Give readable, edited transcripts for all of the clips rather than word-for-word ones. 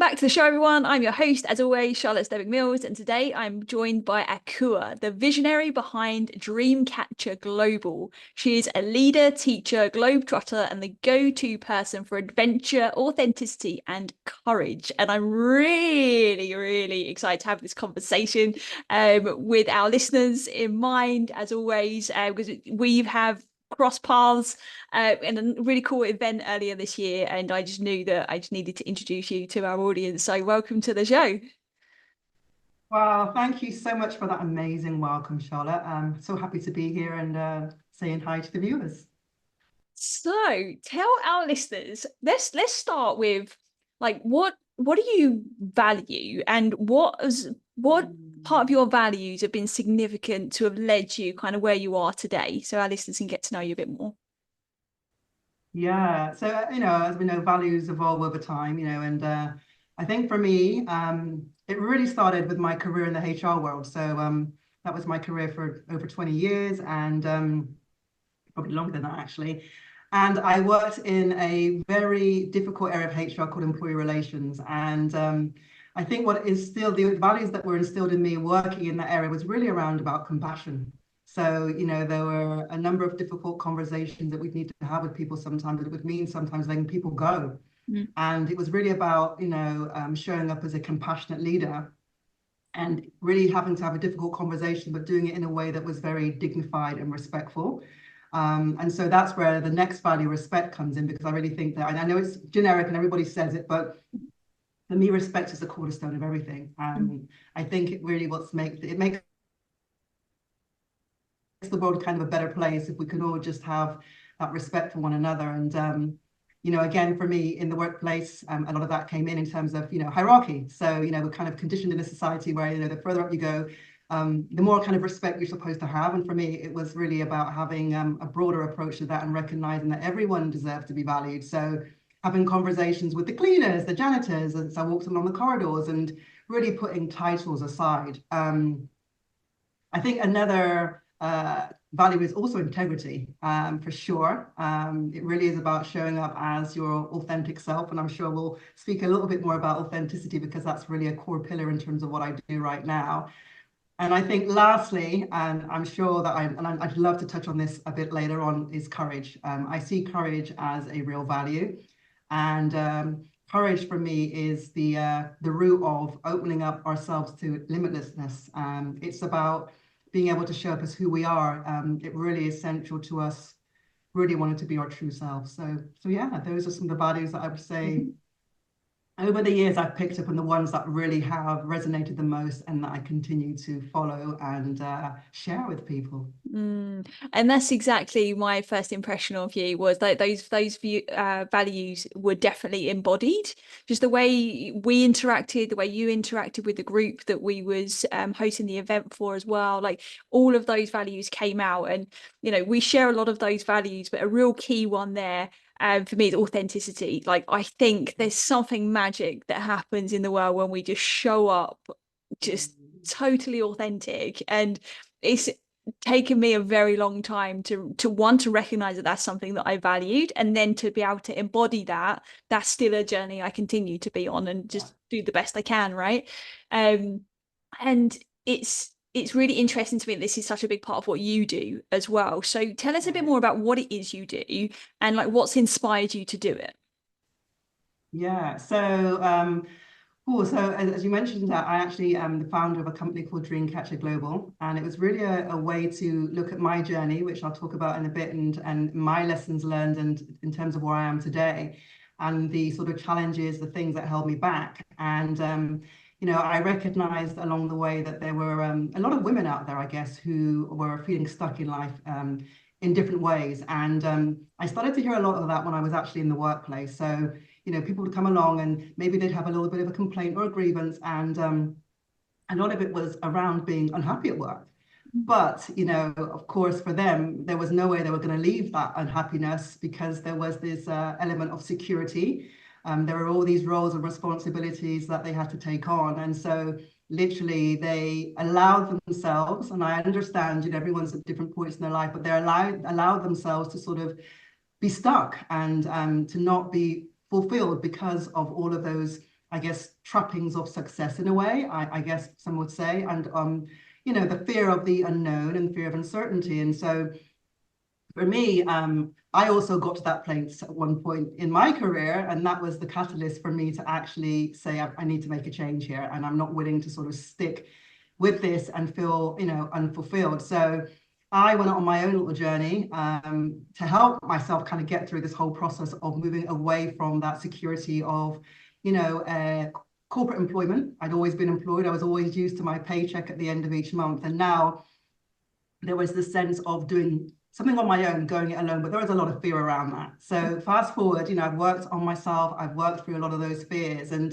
Back to the show, everyone. I'm your host, as always, Charlotte Stebbing-Mills, and today I'm joined by Akua, the visionary behind Dreamcatcher Global. She is a leader, teacher, globe-trotter, and the go-to person for adventure, authenticity, and courage. And I'm really, really excited to have this conversation with our listeners in mind, as always, because we have cross paths in a really cool event earlier this year, and I just knew that I just needed to introduce you to our audience. So welcome to the show. Well, thank you so much for that amazing welcome, Charlotte. I'm so happy to be here and saying hi to the viewers. So tell our listeners, let's start with like what do you value, and what part of your values have been significant to have led you kind of where you are today, so our listeners can get to know you a bit more. Yeah, so as we know, values evolve over time, and I think for me, it really started with my career in the HR world. So that was my career for over 20 years, and probably longer than that actually. And I worked in a very difficult area of HR called employee relations. And I think what is still the values that were instilled in me working in that area was really around about compassion. So, there were a number of difficult conversations that we'd need to have with people sometimes. It would mean sometimes letting people go. Mm. And it was really about, showing up as a compassionate leader and really having to have a difficult conversation, but doing it in a way that was very dignified and respectful. And so that's where the next value, respect, comes in, because I really think that, and I know it's generic and everybody says it, but for me, respect is the cornerstone of everything. I think it really makes the world kind of a better place if we can all just have that respect for one another. And again, for me in the workplace, a lot of that came in terms of, hierarchy. So, we're kind of conditioned in a society where, the further up you go, the more kind of respect you're supposed to have. And for me, it was really about having a broader approach to that and recognizing that everyone deserves to be valued. So having conversations with the cleaners, the janitors, as I walked along the corridors, and really putting titles aside. I think another value is also integrity, for sure. It really is about showing up as your authentic self. And I'm sure we'll speak a little bit more about authenticity, because that's really a core pillar in terms of what I do right now. And I think lastly, and I'm sure that I'd love to touch on this a bit later on, is courage. I see courage as a real value. And courage for me is the root of opening up ourselves to limitlessness. It's about being able to show up as who we are. It really is central to us really wanting to be our true selves. So yeah, those are some of the values that I would say over the years I've picked up, and the ones that really have resonated the most and that I continue to follow and share with people. And that's exactly my first impression of you, was that those values were definitely embodied. Just the way we interacted, the way you interacted with the group that we was hosting the event for as well. Like all of those values came out, and we share a lot of those values, but a real key one there for me is authenticity. Like I think there's something magic that happens in the world when we just show up just totally authentic, and it's taken me a very long time to want to recognize that that's something that I valued, and then to be able to embody that. That's still a journey I continue to be on, and just do the best I can, right? And it's really interesting to me that this is such a big part of what you do as well. So tell us a bit more about what it is you do, and like what's inspired you to do it. Yeah, so cool. So as you mentioned, I actually am the founder of a company called Dreamcatcher Global, and it was really a way to look at my journey, which I'll talk about in a bit, and my lessons learned, and in terms of where I am today, and the sort of challenges, the things that held me back. And I recognized along the way that there were a lot of women out there, I guess, who were feeling stuck in life in different ways. And I started to hear a lot of that when I was actually in the workplace. So people would come along and maybe they'd have a little bit of a complaint or a grievance, and a lot of it was around being unhappy at work. But, of course, for them, there was no way they were going to leave that unhappiness, because there was this element of security. There were all these roles and responsibilities that they had to take on. And so literally they allowed themselves, and I understand, everyone's at different points in their life, but they allowed themselves to sort of be stuck and to not be fulfilled because of all of those I guess, trappings of success in a way, I guess some would say, and you know, the fear of the unknown and fear of uncertainty. And so for me, I also got to that place at one point in my career, and that was the catalyst for me to actually say, I need to make a change here, and I'm not willing to sort of stick with this and feel, you know, unfulfilled. So I went on my own little journey to help myself kind of get through this whole process of moving away from that security of, you know, corporate employment. I'd always been employed. I was always used to my paycheck at the end of each month. And now there was this sense of doing something on my own, going it alone, but there was a lot of fear around that. So fast forward, you know, I've worked on myself. I've worked through a lot of those fears. And,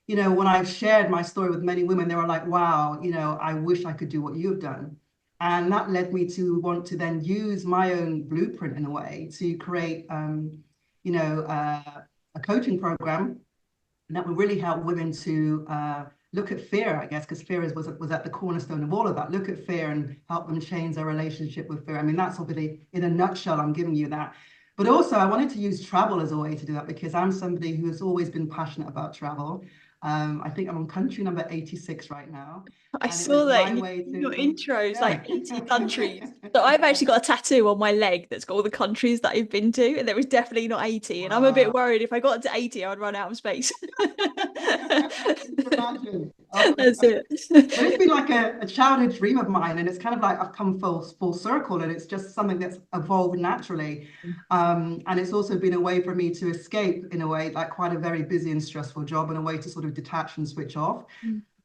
you know, when I've shared my story with many women, they were like, wow, you know, I wish I could do what you've done. And that led me to want to then use my own blueprint in a way to create, you know, a coaching program that will really help women to look at fear, I guess, because fear was at the cornerstone of all of that. Look at fear and help them change their relationship with fear. I mean, that's obviously in a nutshell, I'm giving you that. But also I wanted to use travel as a way to do that, because I'm somebody who has always been passionate about travel. I think I'm on country number 86 right now. I And it saw was that my in way your to, intros, yeah. like 80 countries. So I've actually got a tattoo on my leg that's got all the countries that I've been to, and there was definitely not 80. And I'm a bit Wow. worried if I got to 80, I'd run out of space. Can you imagine? Oh, That's it. but it's been like a childhood dream of mine, and it's kind of like I've come full circle, and it's just something that's evolved naturally. And it's also been a way for me to escape, in a way, like quite a very busy and stressful job, and a way to sort of detach and switch off.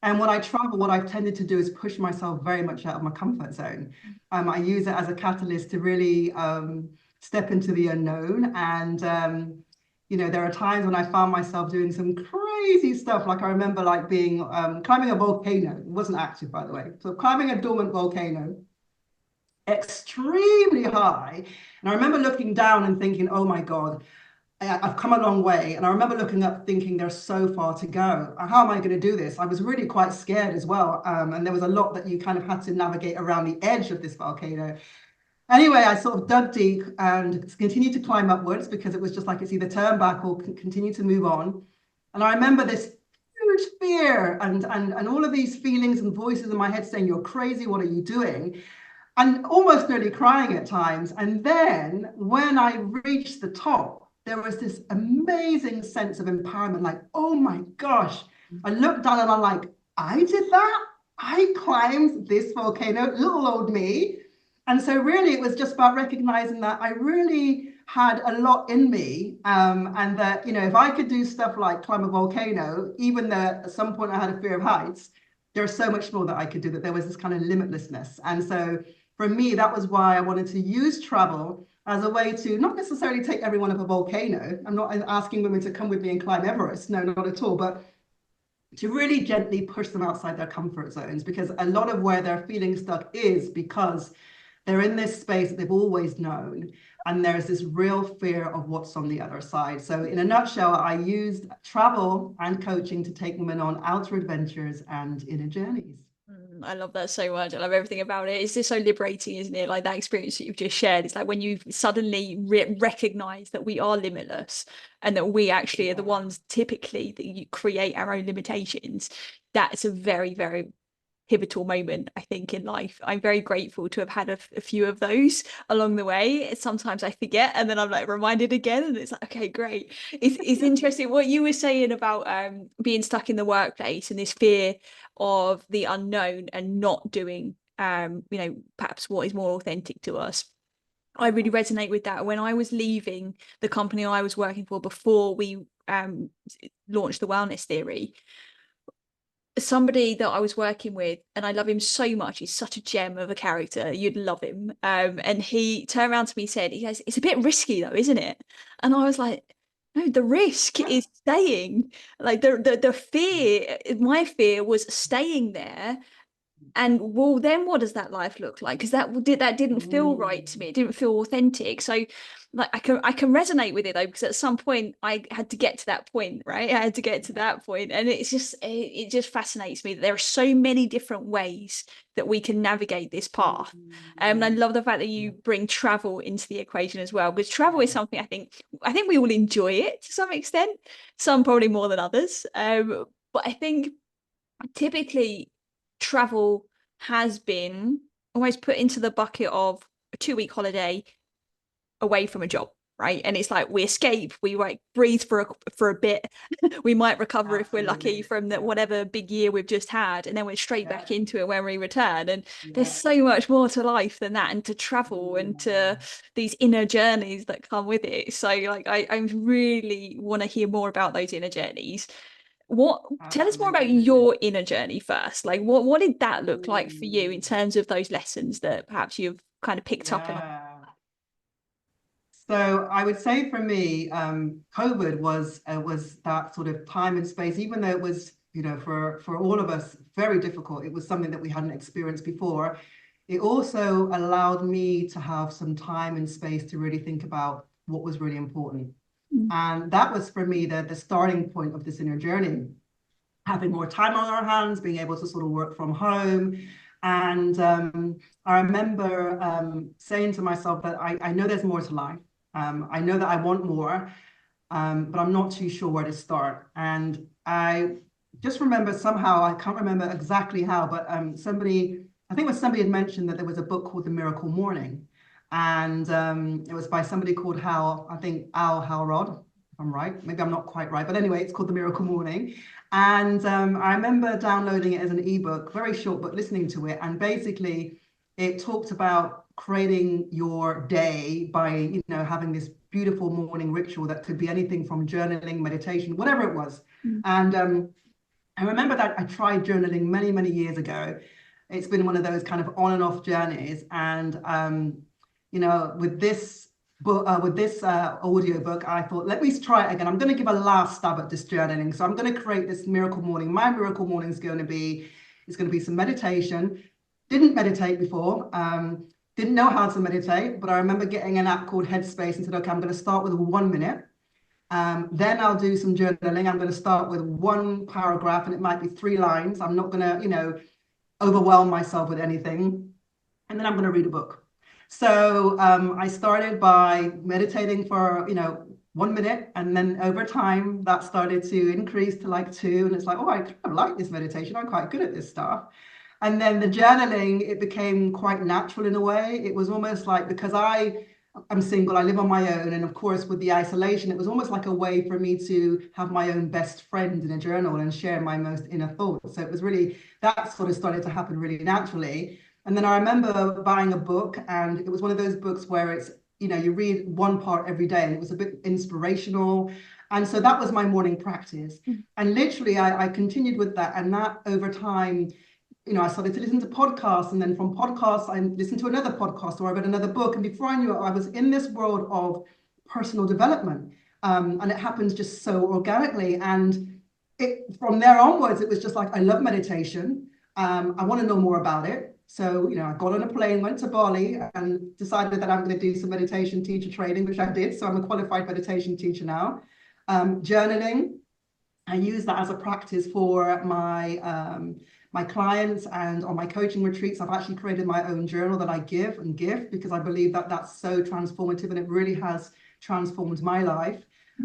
And when I travel, what I've tended to do is push myself very much out of my comfort zone. I use it as a catalyst to really step into the unknown. And you know, there are times when I found myself doing some crazy stuff. Like I remember like being climbing a volcano. It wasn't active, by the way. So climbing a dormant volcano, extremely high. And I remember looking down and thinking, oh my God, I've come a long way. And I remember looking up thinking there's so far to go. How am I going to do this? I was really quite scared as well. And there was a lot that you kind of had to navigate around the edge of this volcano. Anyway, I sort of dug deep and continued to climb upwards, because it was just like it's either turn back or continue to move on. And I remember this huge fear and all of these feelings and voices in my head saying, you're crazy, what are you doing? And almost nearly crying at times. And then when I reached the top, there was this amazing sense of empowerment, like, oh my gosh. I looked down and I'm like, I did that? I climbed this volcano, little old me. And so really it was just about recognizing that I really had a lot in me, and that, you know, if I could do stuff like climb a volcano, even though at some point I had a fear of heights, there's so much more that I could do, that there was this kind of limitlessness. And so for me, that was why I wanted to use travel as a way to not necessarily take everyone up a volcano. I'm not asking women to come with me and climb Everest, no, not at all, but to really gently push them outside their comfort zones, because a lot of where they're feeling stuck is because they're in this space that they've always known, and there's this real fear of what's on the other side. So in a nutshell, I used travel and coaching to take women on outer adventures and inner journeys. I love that so much. I love everything about it. It's just so liberating, isn't it? Like that experience that you've just shared. It's like when you suddenly recognize that we are limitless, and that we actually are the ones typically that you create our own limitations. That's a very, very pivotal moment, I think, in life. I'm very grateful to have had a few of those along the way. Sometimes I forget, and then I'm like reminded again, and it's like, okay, great. It's interesting what you were saying about being stuck in the workplace and this fear of the unknown and not doing you know, perhaps what is more authentic to us. I really resonate with that. When I was leaving the company I was working for before we launched the wellness theory, somebody that I was working with, and I love him so much, he's such a gem of a character, you'd love him, and he turned around to me and said, he goes, it's a bit risky though, isn't it? And I was like, no, the risk is staying. Like the fear, my fear was staying there And well, then what does that life look like? Because that didn't feel right to me. It didn't feel authentic. So like I can resonate with it though, because at some point I had to get to that point, right? I had to get to that point. And it just fascinates me that there are so many different ways that we can navigate this path. And I love the fact that you bring travel into the equation as well, because travel is something I think we all enjoy it to some extent, some probably more than others. But I think typically travel has been almost put into the bucket of a 2-week holiday away from a job, right? And it's like we escape, we like breathe for a bit, we might recover if we're lucky from that whatever big year we've just had, and then we're straight back into it when we return. And there's so much more to life than that, and to travel and to these inner journeys that come with it. So like I really want to hear more about those inner journeys. Tell us more about your inner journey first. Like what did that look like for you in terms of those lessons that perhaps you've kind of picked up on? So I would say for me, COVID was that sort of time and space, even though it was, you know, for all of us, very difficult. It was something that we hadn't experienced before. It also allowed me to have some time and space to really think about what was really important. And that was for me the starting point of this inner journey, having more time on our hands, being able to sort of work from home. And I remember saying to myself that I know there's more to life. I know that I want more, but I'm not too sure where to start. And I just remember somehow, I can't remember exactly how, but I think it was somebody had mentioned that there was a book called The Miracle Morning. And it was by somebody called Al Halrod, if I'm right. Maybe I'm not quite right. But anyway, it's called The Miracle Morning. And I remember downloading it as an ebook, very short, but listening to it. And basically, it talked about creating your day by, you know, having this beautiful morning ritual that could be anything from journaling, meditation, whatever it was. And I remember that I tried journaling many, many years ago. It's been one of those kind of on and off journeys. And you know, with this book, audio book, I thought, let me try it again. I'm going to give a last stab at this journaling. So I'm going to create this miracle morning. My miracle morning is going to be some meditation. Didn't meditate before. Didn't know how to meditate, but I remember getting an app called Headspace and said, okay, I'm going to start with 1 minute. Then I'll do some journaling. I'm going to start with 1 paragraph, and it might be 3 lines. I'm not going to, you know, overwhelm myself with anything. And then I'm going to read a book. So I started by meditating for, you know, 1 minute. And then over time, that started to increase to like 2. And it's like, oh, I kind of like this meditation. I'm quite good at this stuff. And then the journaling, it became quite natural in a way. It was almost like, because I'm single, I live on my own. And of course, with the isolation, it was almost like a way for me to have my own best friend in a journal and share my most inner thoughts. So it was really, that sort of started to happen really naturally. And then I remember buying a book, and it was one of those books where it's, you know, you read 1 part every day, and it was a bit inspirational. And so that was my morning practice. And literally, I continued with that. And that over time, you know, I started to listen to podcasts, and then from podcasts, I listened to another podcast, or I read another book. And before I knew it, I was in this world of personal development. And it happens just so organically. And from there onwards, it was just like, I love meditation. I want to know more about it. So, you know, I got on a plane, went to Bali, and decided that I'm going to do some meditation teacher training, which I did. So I'm a qualified meditation teacher now. Journaling, I use that as a practice for my clients, and on my coaching retreats, I've actually created my own journal that I give because I believe that that's so transformative, and it really has transformed my life.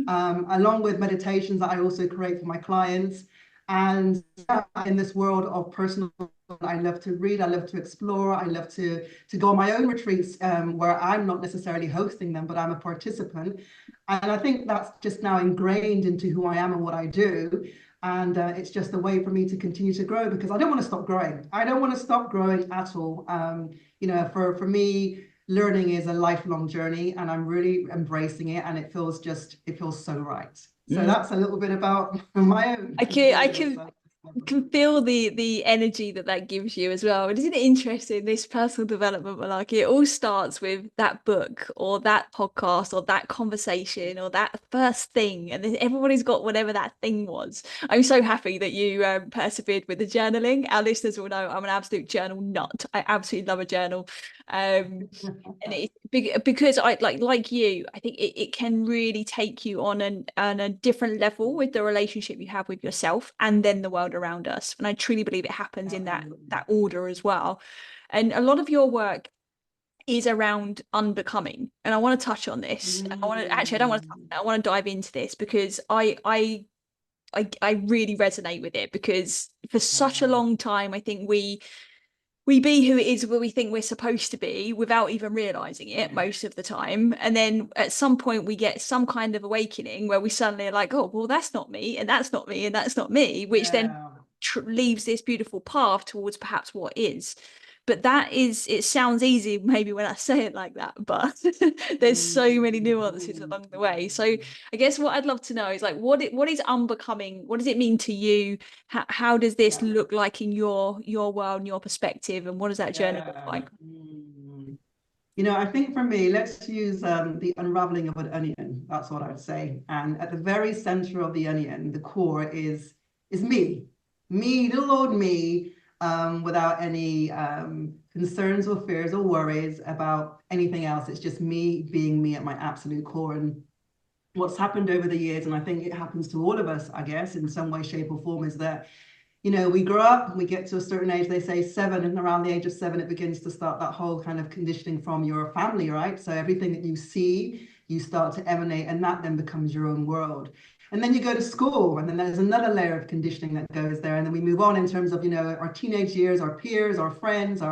Along with meditations that I also create for my clients. And in this world of personal, I love to read, I love to explore, I love to go on my own retreats where I'm not necessarily hosting them, but I'm a participant. And I think that's just now ingrained into who I am and what I do. And it's just a way for me to continue to grow, because I don't want to stop growing. I don't want to stop growing at all. You know, for me, learning is a lifelong journey, and I'm really embracing it, and it feels so right. So that's a little bit about my own. I can can feel the energy that gives you as well. And isn't it interesting, this personal development, like it all starts with that book or that podcast or that conversation or that first thing, and then everybody's got whatever that thing was. I'm so happy that you persevered with the journaling. Our listeners will know I'm an absolute journal nut. I absolutely love a journal. And it's because I like you, I think it can really take you on a different level with the relationship you have with yourself and then the world around us. And I truly believe it happens in that order as well. And a lot of your work is around unbecoming. And I want to touch on this. And I want to actually, I don't want to, I want to dive into this because I really resonate with it, because for such a long time, I think we be who it is where we think we're supposed to be without even realizing it most of the time. And then at some point we get some kind of awakening where we suddenly are like, oh, well, that's not me, and that's not me, and that's not me, which then leaves this beautiful path towards perhaps what is. But that is, it sounds easy maybe when I say it like that, but there's so many nuances along the way. So I guess what I'd love to know is like, what is unbecoming? What does it mean to you? How does this look like in your world and your perspective? And what does that journey look like? You know, I think for me, let's use the unraveling of an onion. That's what I'd say. And at the very center of the onion, the core is me, little old me, without any concerns or fears or worries about anything else. It's just me being me at my absolute core. And what's happened over the years, and I think it happens to all of us, I guess, in some way, shape, or form, is that, you know, we grow up and we get to a certain age, they say 7, and around the age of 7, it begins to start that whole kind of conditioning from your family, right? So everything that you see, you start to emanate, and that then becomes your own world. And then you go to school, and then there's another layer of conditioning that goes there. And then we move on in terms of, you know, our teenage years, our peers, our friends,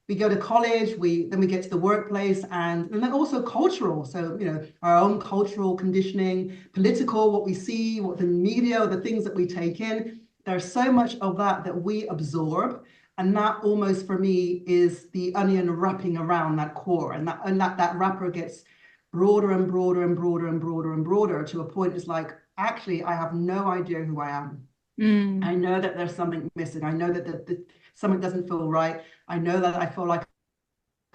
we go to college, then we get to the workplace, and then also cultural. So, you know, our own cultural conditioning, political, what we see, what the media, the things that we take in. There's so much of that we absorb, and that almost for me is the onion wrapping around that core, and that wrapper gets broader and broader and broader and broader and broader to a point it's like, actually, I have no idea who I am. I know that there's something missing. I know that something doesn't feel right. I know that I feel like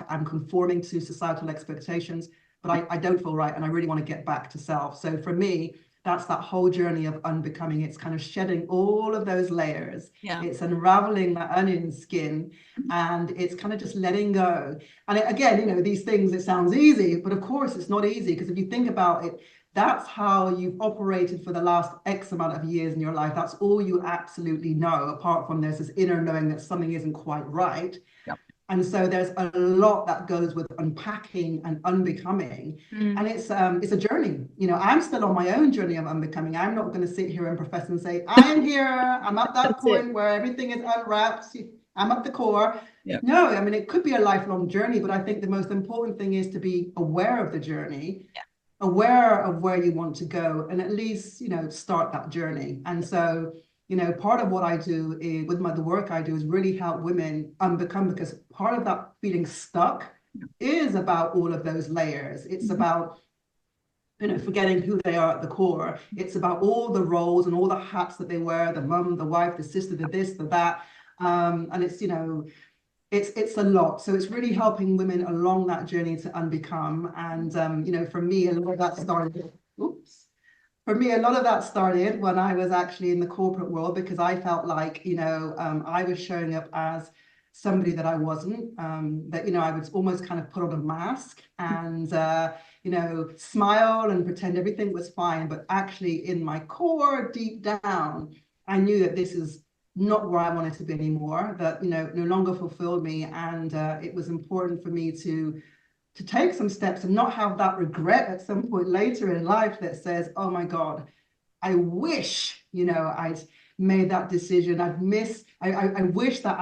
I'm conforming to societal expectations, but I don't feel right, and I really want to get back to self. So for me, that's that whole journey of unbecoming. It's kind of shedding all of those layers. It's unraveling that onion skin, and it's kind of just letting go. And again, you know, these things, it sounds easy, but of course it's not easy, because if you think about it, that's how you've operated for the last X amount of years in your life. That's all you absolutely know, apart from there's this inner knowing that something isn't quite right. And so there's a lot that goes with unpacking and unbecoming. And it's a journey. You know, I'm still on my own journey of unbecoming. I'm not going to sit here and profess and say, I am here. I'm at that point where everything is unwrapped. I'm at the core. No, I mean, it could be a lifelong journey, but I think the most important thing is to be aware of the journey, aware of where you want to go, and at least, you know, start that journey. And so, you know, part of what I do with the work I do is really help women unbecome, because part of that feeling stuck is about all of those layers. It's about, you know, forgetting who they are at the core. It's about all the roles and all the hats that they wear, the mum, the wife, the sister, the this, the that. And it's, you know, it's a lot. So it's really helping women along that journey to unbecome. And, you know, for me, a lot of that started, For me, a lot of that started when I was actually in the corporate world, because I felt like, you know, I was showing up as somebody that I wasn't, that, you know, I would almost kind of put on a mask and, you know, smile and pretend everything was fine. But actually in my core, deep down, I knew that this is not where I wanted to be anymore, that, you know, no longer fulfilled me. And it was important for me to take some steps and not have that regret at some point later in life that says, oh my God, I wish, you know, I'd made that decision. I wish that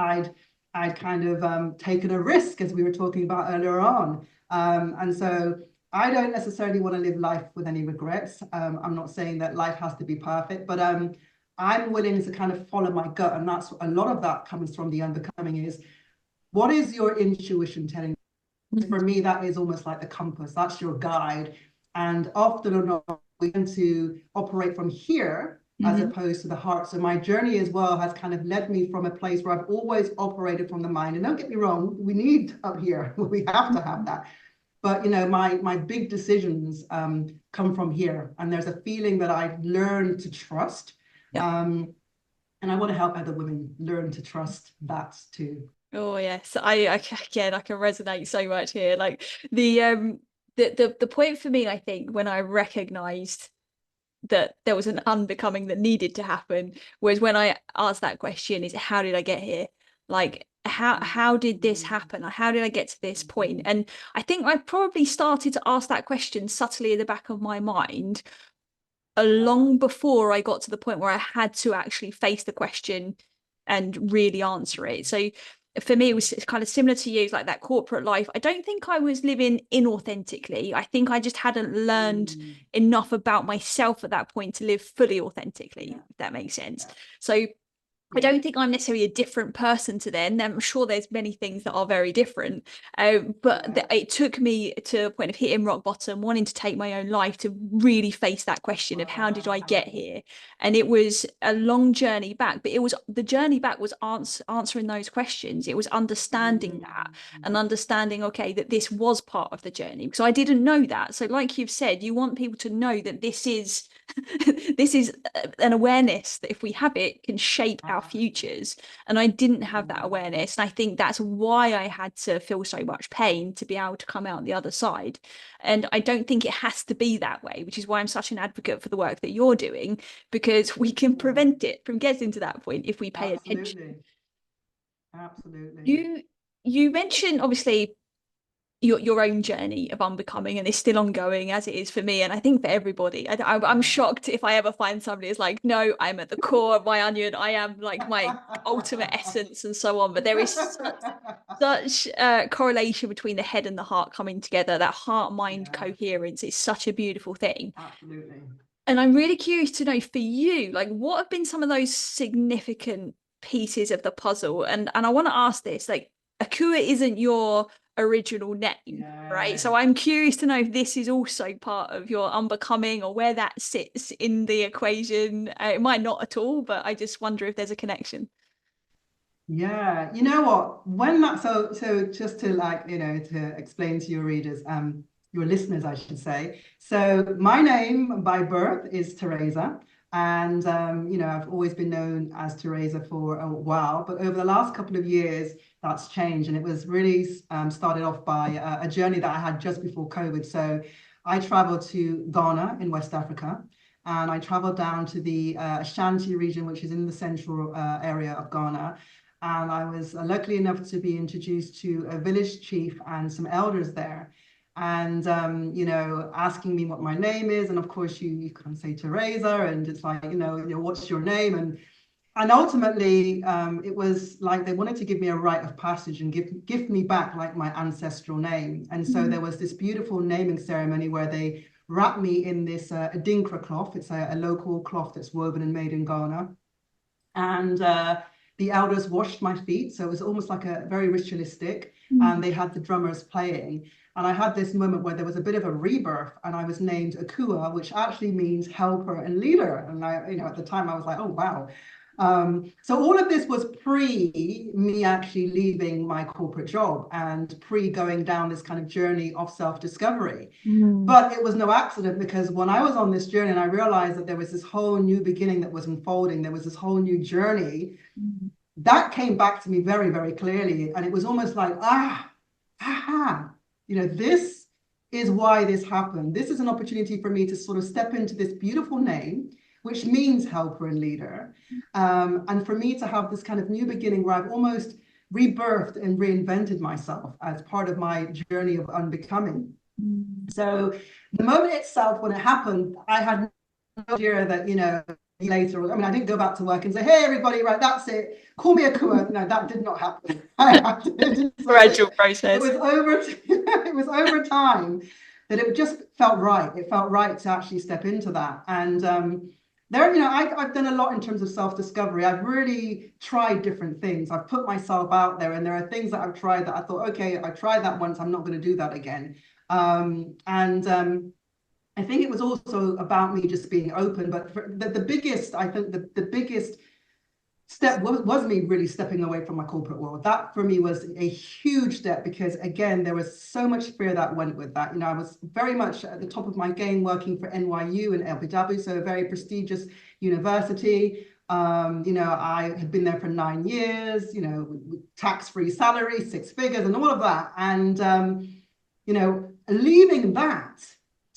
I'd kind of taken a risk, as we were talking about earlier on. And so I don't necessarily want to live life with any regrets. I'm not saying that life has to be perfect, but I'm willing to kind of follow my gut. And that's a lot of that comes from the unbecoming is, what is your intuition telling you? For me, that is almost like the compass. That's your guide. And often or not, we tend to operate from here as opposed to the heart. So my journey as well has kind of led me from a place where I've always operated from the mind. And don't get me wrong, we need up here, we have to have that. But, you know, my big decisions come from here. And there's a feeling that I've learned to trust. Yeah. And I want to help other women learn to trust that too. Oh yes, again, I can resonate so much here. Like the point for me, I think, when I recognized that there was an unbecoming that needed to happen, was when I asked that question: is how did I get here? Like how did this happen? How did I get to this point? And I think I probably started to ask that question subtly in the back of my mind long before I got to the point where I had to actually face the question and really answer it. So for me, it was kind of similar to you, like that corporate life. I don't think I was living inauthentically. I think I just hadn't learned enough about myself at that point to live fully authentically, if that makes sense. So I don't think I'm necessarily a different person to then. I'm sure there's many things that are very different. But it took me to a point of hitting rock bottom, wanting to take my own life, to really face that question of how did I get here? And it was a long journey back, but it was the journey back was answering those questions. It was understanding that and understanding, okay, that this was part of the journey, because I didn't know that. So like you've said, you want people to know that this is this is an awareness that if we have it can shape our futures, and I didn't have that awareness, and I think that's why I had to feel so much pain to be able to come out the other side. And I don't think it has to be that way, which is why I'm such an advocate for the work that you're doing, because we can prevent it from getting to that point if we pay attention. Absolutely. You mentioned obviously your own journey of unbecoming, and it's still ongoing, as it is for me, and I think for everybody. I'm shocked if I ever find somebody who's like, no, I'm at the core of my onion, I am like my ultimate essence and so on. But there is such correlation between the head and the heart coming together. That heart mind coherence is such a beautiful thing. Absolutely. And I'm really curious to know for you, like, what have been some of those significant pieces of the puzzle? And I want to ask this, like, Akua isn't your original name, right? So I'm curious to know if this is also part of your unbecoming, or where that sits in the equation. It might not at all, but I just wonder if there's a connection. Yeah, you know what? When that so just to, like, you know, to explain to your readers, your listeners, I should say. So my name by birth is Teresa, and you know, I've always been known as Teresa for a while, but over the last couple of years, that's changed, and it was really started off by a journey that I had just before COVID. So I traveled to Ghana in West Africa, and I traveled down to the Ashanti region, which is in the central area of Ghana. And I was lucky enough to be introduced to a village chief and some elders there. And, you know, asking me what my name is. And of course, you can't say Teresa. And it's like, you know, what's your name? And ultimately, it was like they wanted to give me a rite of passage and give me back like my ancestral name. And so there was this beautiful naming ceremony where they wrapped me in this Adinkra cloth. It's a local cloth that's woven and made in Ghana. And the elders washed my feet. So it was almost like a very ritualistic. And they had the drummers playing. And I had this moment where there was a bit of a rebirth, and I was named Akua, which actually means helper and leader. And I, you know, at the time I was like, oh, wow. So all of this was pre me actually leaving my corporate job and pre going down this kind of journey of self-discovery. But it was no accident, because when I was on this journey and I realized that there was this whole new beginning that was unfolding, there was this whole new journey, that came back to me very, very clearly. And it was almost like, you know, this is why this happened. This is an opportunity for me to sort of step into this beautiful name, which means helper and leader. And for me to have this kind of new beginning where I've almost rebirthed and reinvented myself as part of my journey of unbecoming. So the moment itself, when it happened, I had no idea that, you know, later, I mean, I didn't go back to work and say, hey, everybody, right, that's it, call me Akua. No, that did not happen. Gradual process. It was over time that it just felt right. It felt right to actually step into that. And there, you know, I've done a lot in terms of self-discovery. I've really tried different things. I've put myself out there, and there are things that I've tried that I thought, okay, I tried that once, I'm not going to do that again. And I think it was also about me just being open. But the biggest, I think the biggest step was me really stepping away from my corporate world. That for me was a huge step, because again, there was so much fear that went with that. You know, I was very much at the top of my game working for NYU and Abu Dhabi, so a very prestigious university. You know, I had been there for 9 years, you know, with tax-free salary, 6 figures and all of that. And, you know, leaving that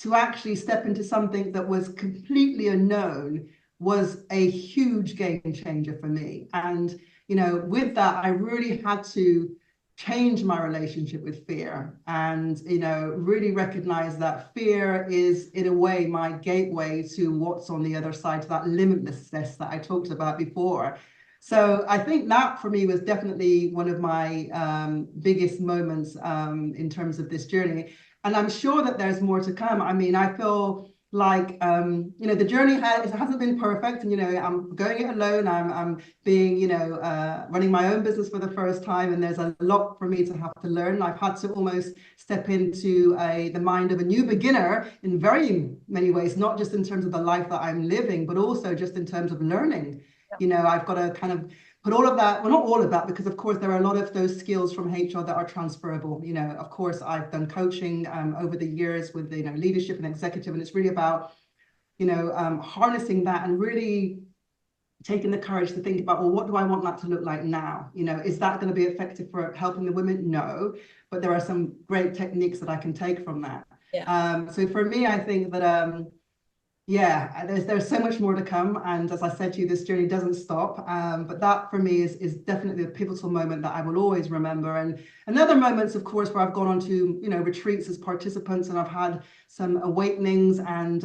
to actually step into something that was completely unknown was a huge game changer for me. And, you know, with that, I really had to change my relationship with fear and, you know, really recognize that fear is, in a way, my gateway to what's on the other side, to that limitlessness that I talked about before. So I think that for me was definitely one of my biggest moments in terms of this journey. And I'm sure that there's more to come. I mean, I feel like, you know, the journey hasn't been perfect. And, you know, I'm going it alone. I'm being, you know, running my own business for the first time. And there's a lot for me to have to learn. I've had to almost step into the mind of a new beginner in very many ways, not just in terms of the life that I'm living, but also just in terms of learning. You know, I've got to kind of put all of that, well, not all of that, because of course there are a lot of those skills from HR that are transferable. You know, of course, I've done coaching over the years with, you know, leadership and executive, and it's really about, you know, harnessing that and really taking the courage to think about, well, what do I want that to look like now? You know, is that going to be effective for helping the women? No, but there are some great techniques that I can take from that. Yeah. So for me, I think that yeah, there's so much more to come, and as I said to you, this journey doesn't stop. But that for me is definitely a pivotal moment that I will always remember. And other moments, of course, where I've gone on to, you know, retreats as participants, and I've had some awakenings, and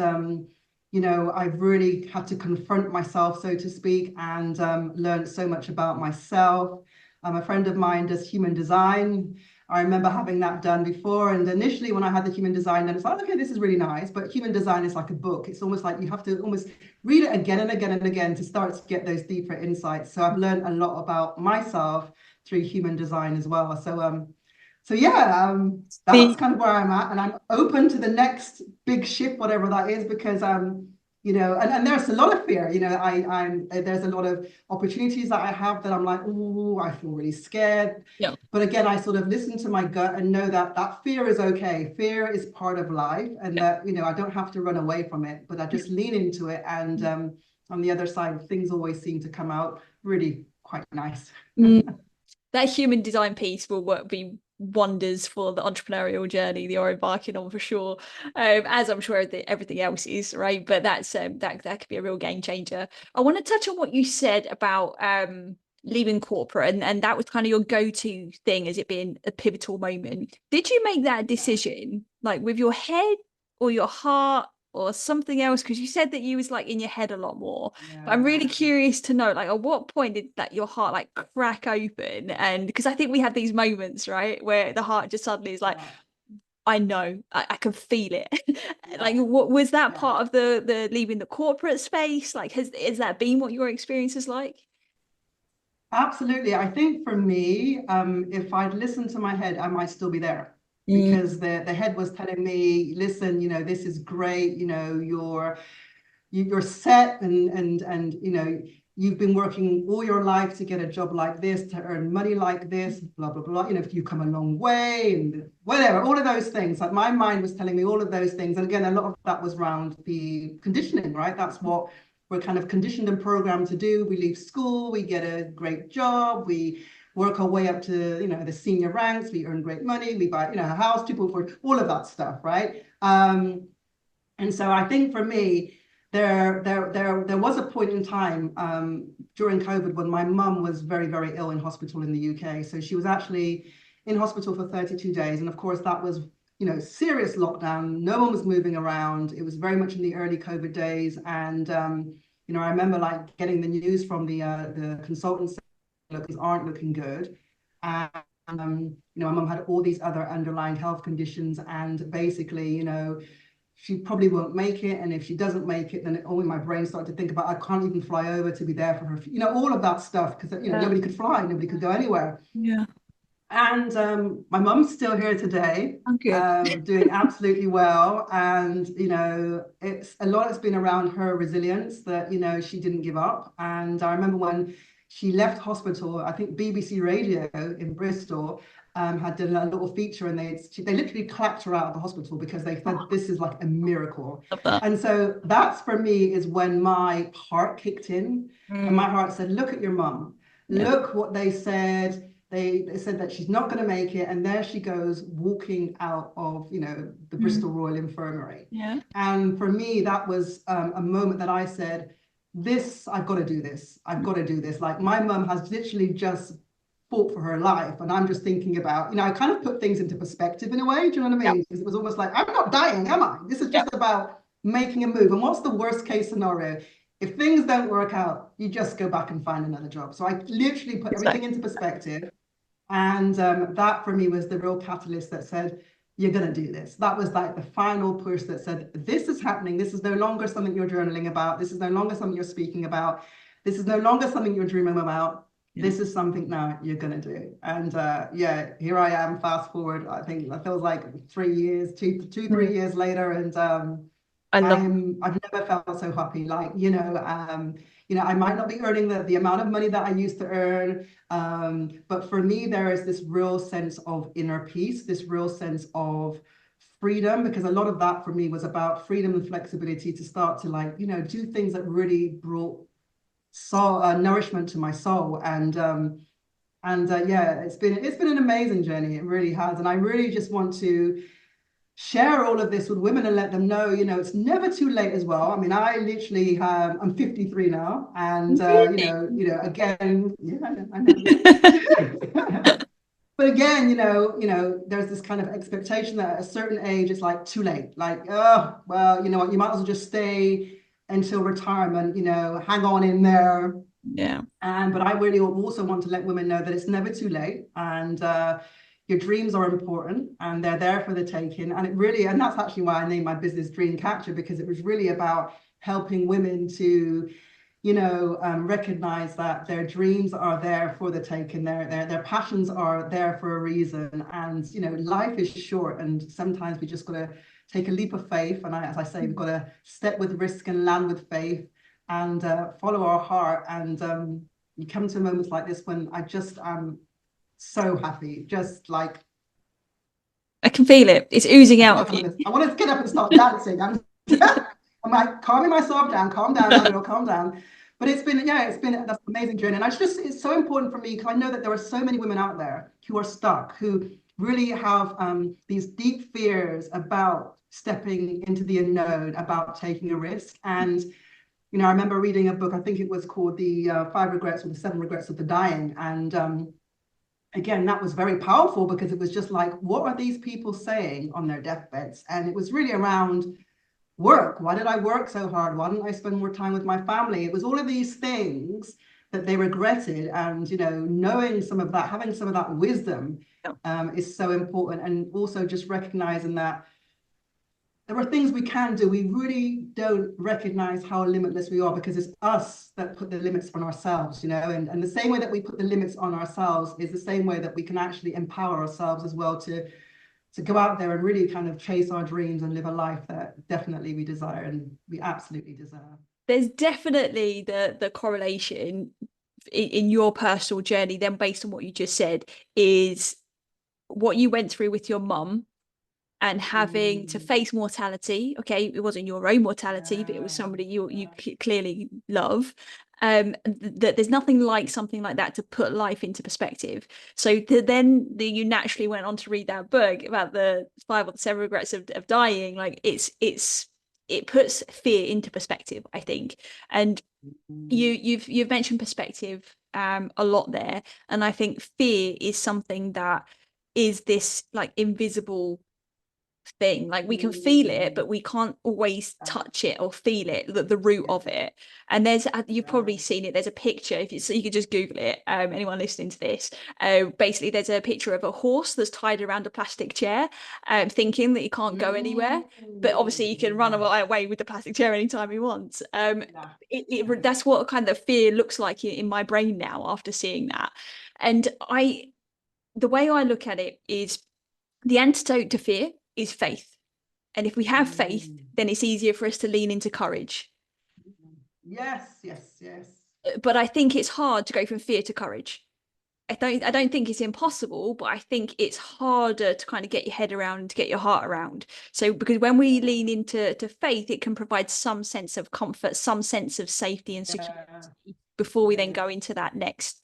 you know, I've really had to confront myself, so to speak, and learned so much about myself. A friend of mine does human design. I remember having that done before. And initially when I had the human design done, it's like, okay, this is really nice. But human design is like a book. It's almost like you have to almost read it again and again and again to start to get those deeper insights. So I've learned a lot about myself through human design as well. So yeah, that's kind of where I'm at. And I'm open to the next big shift, whatever that is, because you know, and there's a lot of fear, you know, there's a lot of opportunities that I have that I'm like, oh, I feel really scared. Yeah. But again, I sort of listen to my gut and know that that fear is okay. Fear is part of life, and that, you know, I don't have to run away from it, but I just lean into it. And on the other side, things always seem to come out really quite nice. That human design piece will be wonders for the entrepreneurial journey that you're embarking on, for sure, as I'm sure everything else is, right? But that's that could be a real game changer. I want to touch on what you said about leaving corporate, and that was kind of your go-to thing as it being a pivotal moment. Did you make that decision like with your head or your heart or something else? Because you said that you was like in your head a lot more. But I'm really curious to know, like, at what point did that your heart like crack open? And because I think we have these moments, right, where the heart just suddenly is like, I know, I can feel it. Like, what was that part of the leaving the corporate space? Like, has that been what your experience is like? Absolutely. I think for me, if I'd listened to my head, I might still be there, because the head was telling me, listen, you know, this is great, you know, you're set, and you know, you've been working all your life to get a job like this, to earn money like this, blah blah blah, you know, if you come a long way and whatever, all of those things. Like, my mind was telling me all of those things. And again, a lot of that was around the conditioning, right? That's what we're kind of conditioned and programmed to do. We leave school, we get a great job, we work our way up to, you know, the senior ranks, we earn great money, we buy, you know, a house, 2.4, all of that stuff, right? And so I think for me, there was a point in time during COVID when my mum was very, very ill in hospital in the UK. So she was actually in hospital for 32 days. And of course, that was, you know, serious lockdown. No one was moving around. It was very much in the early COVID days. And, you know, I remember like getting the news from the consultants, look, things aren't looking good. And, you know, my mum had all these other underlying health conditions. And basically, you know, she probably won't make it. And if she doesn't make it, then my brain started to think about, I can't even fly over to be there for her. You know, all of that stuff, because, you know, nobody could fly, nobody could go anywhere. Yeah. And my mum's still here today, I'm good. doing absolutely well. And, it's a lot has been around her resilience that, she didn't give up. And I remember when she left hospital, I think BBC Radio in Bristol had done a little feature, and they literally clapped her out of the hospital because they said this is like a miracle. Love that. And so that's for me is when my heart kicked in, and my heart said, look at your mum. Yeah. Look what they said. They said that she's not going to make it, and there she goes walking out of the Bristol Royal Infirmary. Yeah. And for me, that was a moment that I said, this, I've got to do this. I've got to do this. Like, my mum has literally just fought for her life, and I'm just thinking about, I kind of put things into perspective in a way. Do you know what I mean? Because it was almost like, I'm not dying, am I? This is just about making a move. And what's the worst case scenario? If things don't work out, you just go back and find another job. So I literally put everything into perspective. And that for me was the real catalyst that said, you're going to do this. That was like the final push that said, this is happening. This is no longer something you're journaling about. This is no longer something you're speaking about. This is no longer something you're dreaming about. This is something now you're going to do. And here I am, fast forward. I think that feels like 3 years, 3 years later. And I've never felt so happy. Like, I might not be earning the amount of money that I used to earn. But for me, there is this real sense of inner peace, this real sense of freedom, because a lot of that for me was about freedom and flexibility to start to do things that really brought nourishment to my soul. And it's been an amazing journey. It really has. And I really just want to share all of this with women and let them know, it's never too late as well. I mean, I literally I'm 53 now, and again, I know. But again, there's this kind of expectation that at a certain age it's like too late. Like, oh, well, you know what, you might as well just stay until retirement, hang on in there. Yeah. But I really also want to let women know that it's never too late, and your dreams are important and they're there for the taking. And that's actually why I named my business Dream Catcher, because it was really about helping women to, recognize that their dreams are there for the taking, their passions are there for a reason. And, life is short, and sometimes we just got to take a leap of faith. And as I say, we've got to step with risk and land with faith, and follow our heart. And you come to moments like this when I just am so happy, just like I can feel it. It's oozing out of you. I want to get up and start dancing. I'm like calming myself down. Calm down, girl, calm down. But it's been an amazing journey. And it's so important for me, because I know that there are so many women out there who are stuck, who really have these deep fears about stepping into the unknown, about taking a risk. And I remember reading a book, I think it was called The 5 Regrets or the 7 Regrets of the Dying. And again, that was very powerful, because it was just like, what are these people saying on their deathbeds? And it was really around work. Why did I work so hard? Why didn't I spend more time with my family? It was all of these things that they regretted. And, knowing some of that, having some of that wisdom is so important. And also just recognizing that there are things we can do. We really don't recognize how limitless we are, because it's us that put the limits on ourselves, and the same way that we put the limits on ourselves is the same way that we can actually empower ourselves as well to go out there and really kind of chase our dreams and live a life that definitely we desire and we absolutely deserve. There's definitely the correlation in your personal journey, then, based on what you just said, is what you went through with your mum and having to face mortality. Okay, it wasn't your own mortality, but it was somebody you clearly love. That there's nothing like something like that to put life into perspective. So you naturally went on to read that book about the 5 or the 7 regrets of dying. Like, it puts fear into perspective, I think. And you've mentioned perspective a lot there, and I think fear is something that is this like invisible thing. Like, we can feel it, but we can't always touch it or feel it, the root of it. And you've probably seen it, there's a picture, if you could just Google it, anyone listening to this, basically there's a picture of a horse that's tied around a plastic chair, thinking that he can't go anywhere, but obviously he can run away with the plastic chair anytime he wants. That's what kind of fear looks like in my brain now after seeing that. And the way I look at it is the antidote to fear is faith. And if we have faith, then it's easier for us to lean into courage. Yes. But I think it's hard to go from fear to courage. I don't think it's impossible, but I think it's harder to kind of get your head around and to get your heart around. So because when we lean into faith, it can provide some sense of comfort, some sense of safety and security before we then go into that next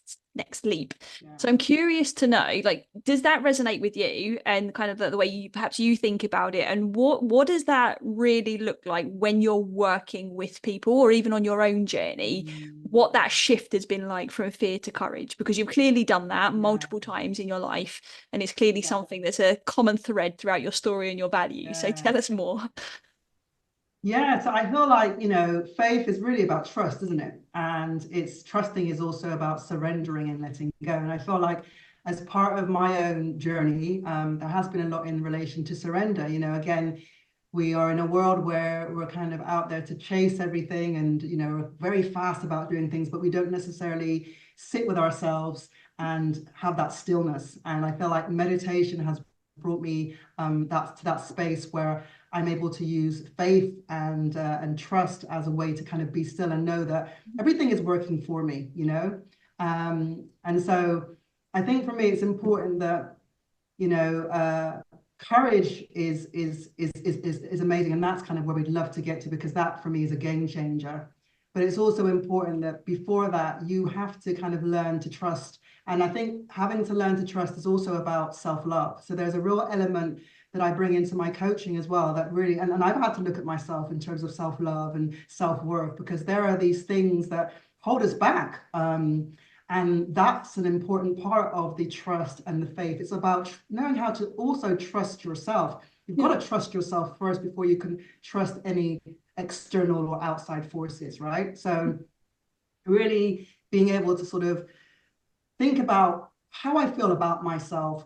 leap. So I'm curious to know, like, does that resonate with you and kind of the way you perhaps you think about it, and what does that really look like when you're working with people or even on your own journey, what that shift has been like from fear to courage? Because you've clearly done that multiple times in your life, and it's clearly something that's a common thread throughout your story and your values. So tell us more. Yeah, so I feel like, faith is really about trust, isn't it? And it's trusting is also about surrendering and letting go. And I feel like as part of my own journey, there has been a lot in relation to surrender. Again, we are in a world where we're kind of out there to chase everything and, we're very fast about doing things, but we don't necessarily sit with ourselves and have that stillness. And I feel like meditation has brought me to that space where I'm able to use faith and trust as a way to kind of be still and know that everything is working for me, and so I think for me it's important that courage is amazing, and that's kind of where we'd love to get to, because that for me is a game changer. But it's also important that before that you have to kind of learn to trust. And I think having to learn to trust is also about self-love. So there's a real element that I bring into my coaching as well that really, and I've had to look at myself in terms of self-love and self-worth, because there are these things that hold us back. And that's an important part of the trust and the faith. It's about knowing how to also trust yourself. You've got to trust yourself first before you can trust any external or outside forces, right? So really being able to sort of think about how I feel about myself,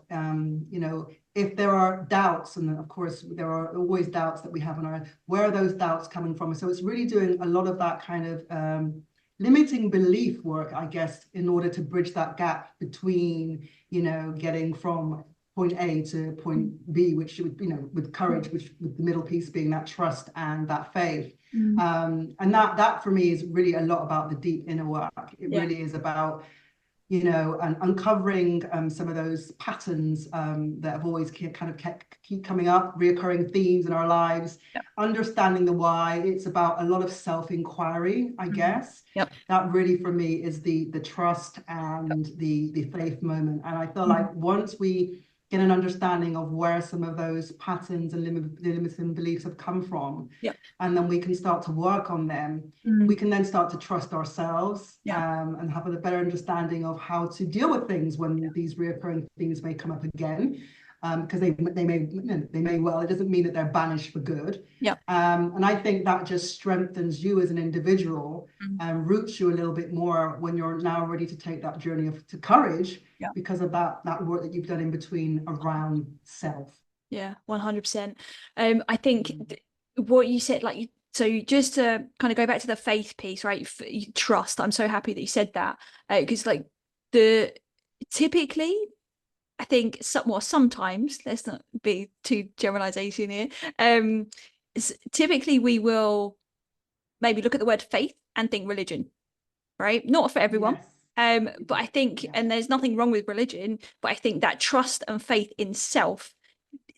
if there are doubts, and of course there are always doubts that we have where are those doubts coming from? So it's really doing a lot of that kind of limiting belief work, I guess, in order to bridge that gap between, getting from point A to point B, which would, with courage, which with the middle piece being that trust and that faith. And that for me is really a lot about the deep inner work. It really is about, and uncovering some of those patterns that have always keep coming up, reoccurring themes in our lives, understanding the why. It's about a lot of self-inquiry, I guess. That really for me is the trust and the faith moment. And I feel like once we get an understanding of where some of those patterns and limiting beliefs have come from, and then we can start to work on them, we can then start to trust ourselves and have a better understanding of how to deal with things when these reoccurring things may come up again, because they may well, it doesn't mean that they're banished for good. And I think that just strengthens you as an individual and roots you a little bit more when you're now ready to take that journey to courage, because of that work that you've done in between around self. 100%. I think what you said, like, so just to kind of go back to the faith piece, right? Trust. I'm so happy that you said that, because like typically, I think sometimes, let's not be too generalization here. Typically we will maybe look at the word faith and think religion, right? Not for everyone. But I think, and there's nothing wrong with religion, but I think that trust and faith in self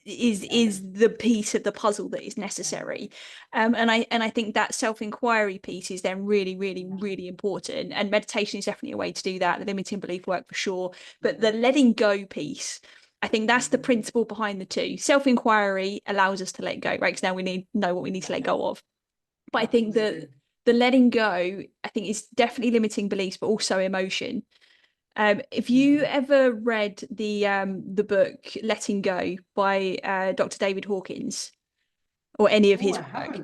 is the piece of the puzzle that is necessary. And I think that self-inquiry piece is then really, really, really important. And meditation is definitely a way to do that. The limiting belief work for sure. But the letting go piece, I think that's the principle behind the two. Self-inquiry allows us to let go, right? Because now we know what we need to let go of. But I think that the letting go, I think, is definitely limiting beliefs, but also emotion. If you ever read the book Letting Go by Dr. David Hawkins, or any of his work,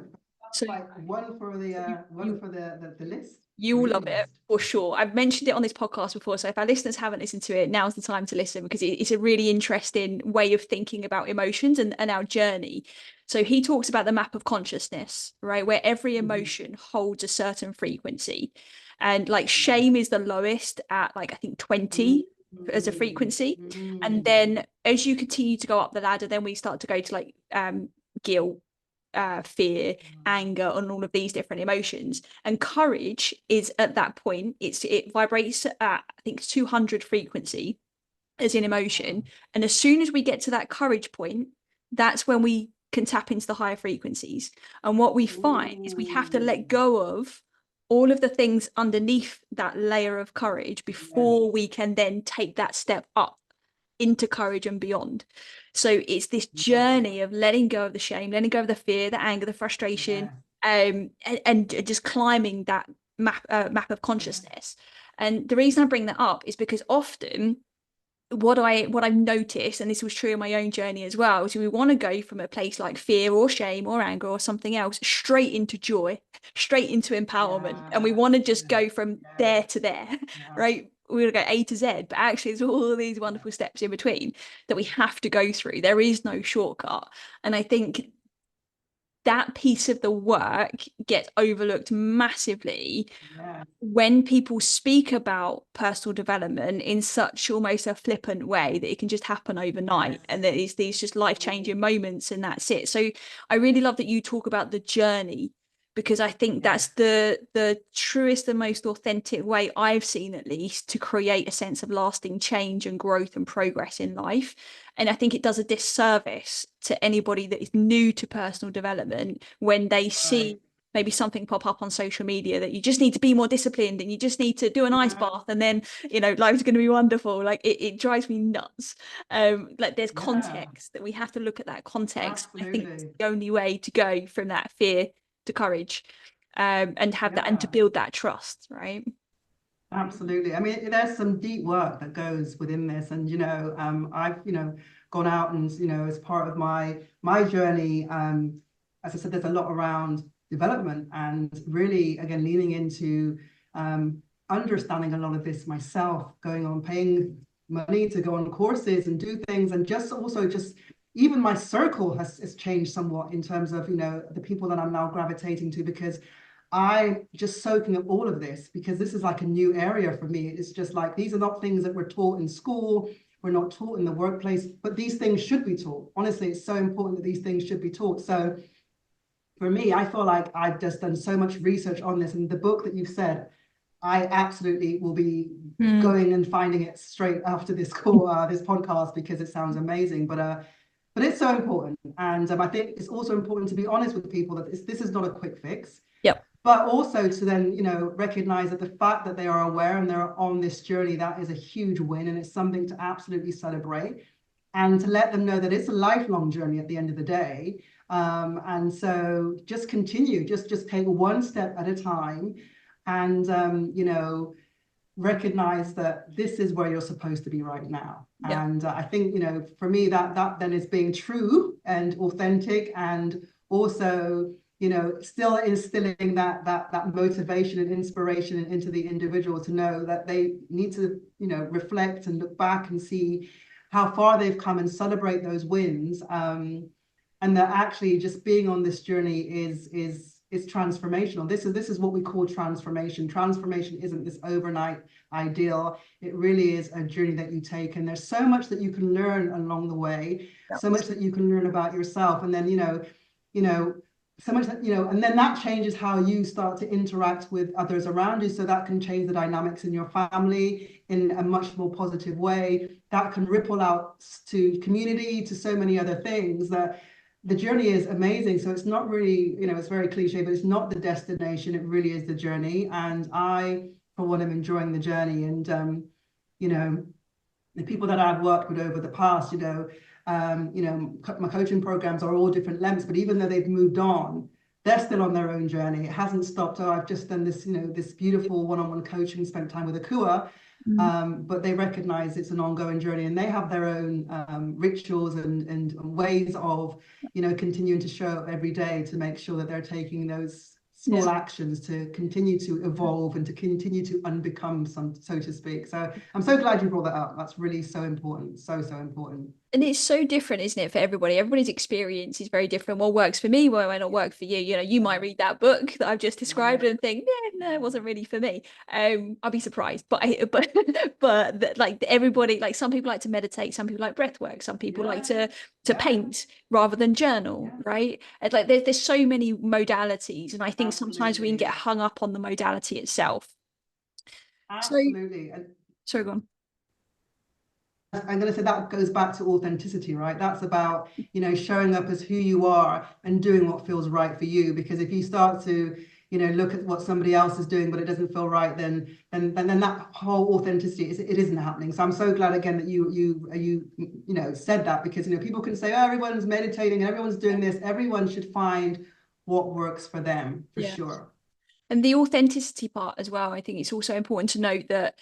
so like one for the list. You will love it for sure. I've mentioned it on this podcast before, so if our listeners haven't listened to it, now's the time to listen, because it's a really interesting way of thinking about emotions and our journey. So he talks about the map of consciousness, right, where every emotion holds a certain frequency. And like shame is the lowest at, like, I think 20, as a frequency. And Mm. then as you continue to go up the ladder, then we start to go to like guilt, fear, anger, and all of these different emotions. And courage is at that point, it vibrates at I think 200 frequency as in emotion. And as soon as we get to that courage point, that's when we can tap into the higher frequencies. And what we find is we have to let go of all of the things underneath that layer of courage before we can then take that step up into courage and beyond. So it's this journey of letting go of the shame, letting go of the fear, the anger, the frustration, and just climbing that map of consciousness. And the reason I bring that up is because often what I've noticed, and this was true in my own journey as well, is we want to go from a place like fear or shame or anger or something else straight into joy, straight into empowerment, and we want to just go from there to there, right? We're going to go A to Z, but actually there's all these wonderful steps in between that we have to go through. There is no shortcut. And I think that piece of the work gets overlooked massively when people speak about personal development in such almost a flippant way that it can just happen overnight, and that it's these just life-changing moments and that's it. So I really love that you talk about the journey, because I think that's the truest and most authentic way I've seen, at least, to create a sense of lasting change and growth and progress in life. And I think it does a disservice to anybody that is new to personal development when they see maybe something pop up on social media that you just need to be more disciplined and you just need to do an ice bath and then, you know, life's going to be wonderful. Like it drives me nuts. Like there's context that we have to look at that context. Absolutely. I think it's the only way to go from that fear to courage, and have that, and to build that trust, right? Absolutely. I mean, there's some deep work that goes within this, and I've gone out and as part of my journey, as I said, there's a lot around development and really again leaning into understanding a lot of this myself, going on paying money to go on courses and do things, and just even my circle has changed somewhat in terms of the people that I'm now gravitating to, because I just soaking up all of this, because this is like a new area for me. It's just like, these are not things that we're taught in school. We're not taught in the workplace, but these things should be taught. Honestly, it's so important that these things should be taught. So for me, I feel like I've just done so much research on this, and the book that you've said, I absolutely will be going and finding it straight after this call, this podcast, because it sounds amazing. But it's so important. And I think it's also important to be honest with people that this is not a quick fix. Yep. But also to then, recognize that the fact that they are aware and they're on this journey, that is a huge win, and it's something to absolutely celebrate, and to let them know that it's a lifelong journey at the end of the day. And so just continue, just take one step at a time, and recognize that this is where you're supposed to be right now. Yeah. And I think, for me, that then is being true and authentic, and also still instilling that motivation and inspiration into the individual to know that they need to, reflect and look back and see how far they've come and celebrate those wins. And that actually just being on this journey is transformational. This is what we call transformation. Transformation isn't this overnight ideal. It really is a journey that you take, and there's so much that you can learn along the way, so much that you can learn about yourself, and then so much that and then that changes how you start to interact with others around you. So that can change the dynamics in your family in a much more positive way. That can ripple out to community, to so many other things. That the journey is amazing. So it's not really, it's very cliche, but it's not the destination. It really is the journey. And I, for one, am enjoying the journey. And the people that I've worked with over the past, my coaching programs are all different lengths, but even though they've moved on, they're still on their own journey. It hasn't stopped. Oh, I've just done this, this beautiful one-on-one coaching, spent time with Akua, but they recognize it's an ongoing journey, and they have their own rituals and ways of, continuing to show up every day to make sure that they're taking those small actions to continue to evolve and to continue to unbecome, so to speak. So I'm so glad you brought that up. That's really so important. So important. And it's so different, isn't it, for everybody? Everybody's experience is very different. What works for me, what might not work for you. You know, you might read that book that I've just described and think, yeah, no, it wasn't really for me. I'll be surprised. Like everybody, like some people like to meditate, some people like breath work, some people like to paint rather than journal, right? And like there's so many modalities, and I think sometimes we can get hung up on the modality itself. So, Absolutely. And sorry, go on. I'm going to say that goes back to authenticity, right? That's about, showing up as who you are and doing what feels right for you. Because if you start to, look at what somebody else is doing, but it doesn't feel right, then that whole authenticity it isn't happening. So I'm so glad again that you said that, because people can say, oh, everyone's meditating and everyone's doing this. Everyone should find what works for them, for sure. And the authenticity part as well, I think it's also important to note that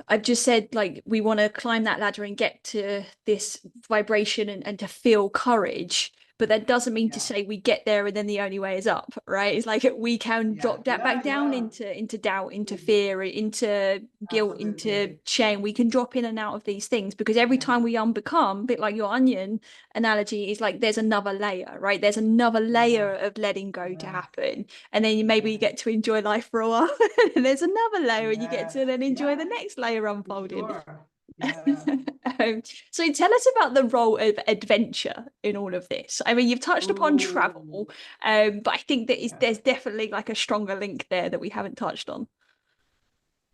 I've just said, like, we want to climb that ladder and get to this vibration and to feel courage. But that doesn't mean to say we get there and then the only way is up, right? It's like we can drop that back down into doubt, into fear, into guilt, into shame. We can drop in and out of these things, because every time we unbecome, a bit like your onion analogy, is like there's another layer, right? There's another layer of letting go to happen. And then maybe you get to enjoy life for a while. And there's another layer and you get to then enjoy the next layer unfolding. Sure. Yeah. So tell us about the role of adventure in all of this. I mean, you've touched upon travel, but I think that there's definitely like a stronger link there that we haven't touched on.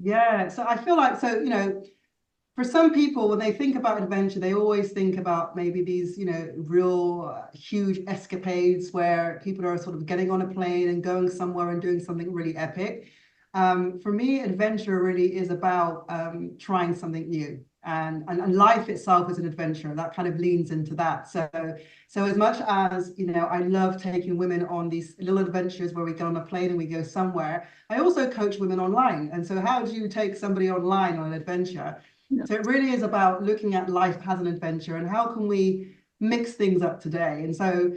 Yeah, so I feel like, for some people, when they think about adventure, they always think about maybe these, real huge escapades where people are sort of getting on a plane and going somewhere and doing something really epic. For me, adventure really is about trying something new. And life itself is an adventure that kind of leans into that. So as much as I love taking women on these little adventures where we go on a plane and we go somewhere, I also coach women online. And so how do you take somebody online on an adventure? So it really is about looking at life as an adventure and how can we mix things up today. And so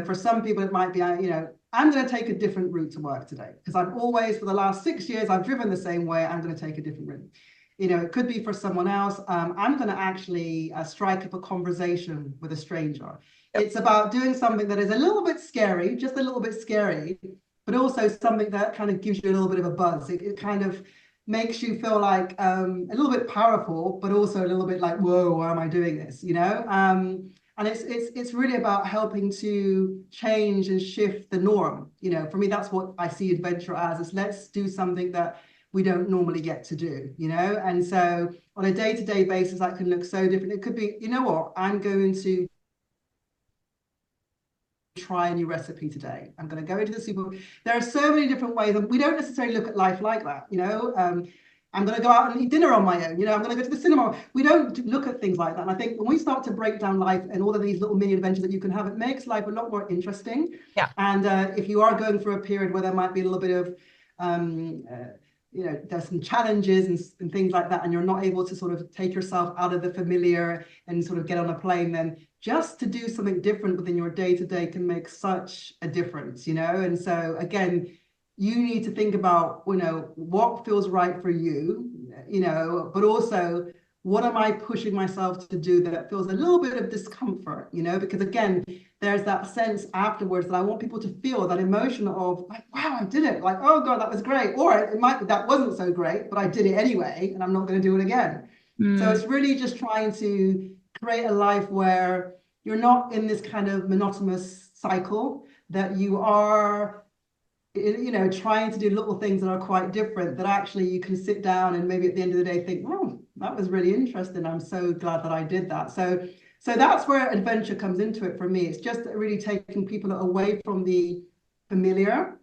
for some people it might be I'm going to take a different route to work today, because I've always, for the last 6 years, I've driven the same way. I'm going to take a different route. It could be for someone else. I'm going to actually strike up a conversation with a stranger. It's about doing something that is a little bit scary, just a little bit scary, but also something that kind of gives you a little bit of a buzz. It kind of makes you feel like a little bit powerful, but also a little bit like, whoa, why am I doing this? And it's really about helping to change and shift the norm. For me, that's what I see adventure as, is let's do something that we don't normally get to do, And so on a day-to-day basis, that can look so different. It could be, I'm going to try a new recipe today. I'm going to go into the supermarket. There are so many different ways, and we don't necessarily look at life like that, I'm going to go out and eat dinner on my own. I'm going to go to the cinema. We don't look at things like that. And I think when we start to break down life and all of these little mini adventures that you can have, it makes life a lot more interesting. Yeah. And if you are going through a period where there might be a little bit of, there's some challenges and things like that, and you're not able to sort of take yourself out of the familiar and sort of get on a plane, then just to do something different within your day-to-day can make such a difference, And so again, you need to think about, what feels right for you, but also what am I pushing myself to do that feels a little bit of discomfort, because again, there's that sense afterwards that I want people to feel that emotion of like, wow, I did it. Like, oh God, that was great. Or it might be that wasn't so great, but I did it anyway, and I'm not going to do it again. So it's really just trying to create a life where you're not in this kind of monotonous cycle, that you are trying to do little things that are quite different, that actually you can sit down and maybe at the end of the day think, oh, that was really interesting. I'm so glad that I did that. So that's where adventure comes into it for me. It's just really taking people away from the familiar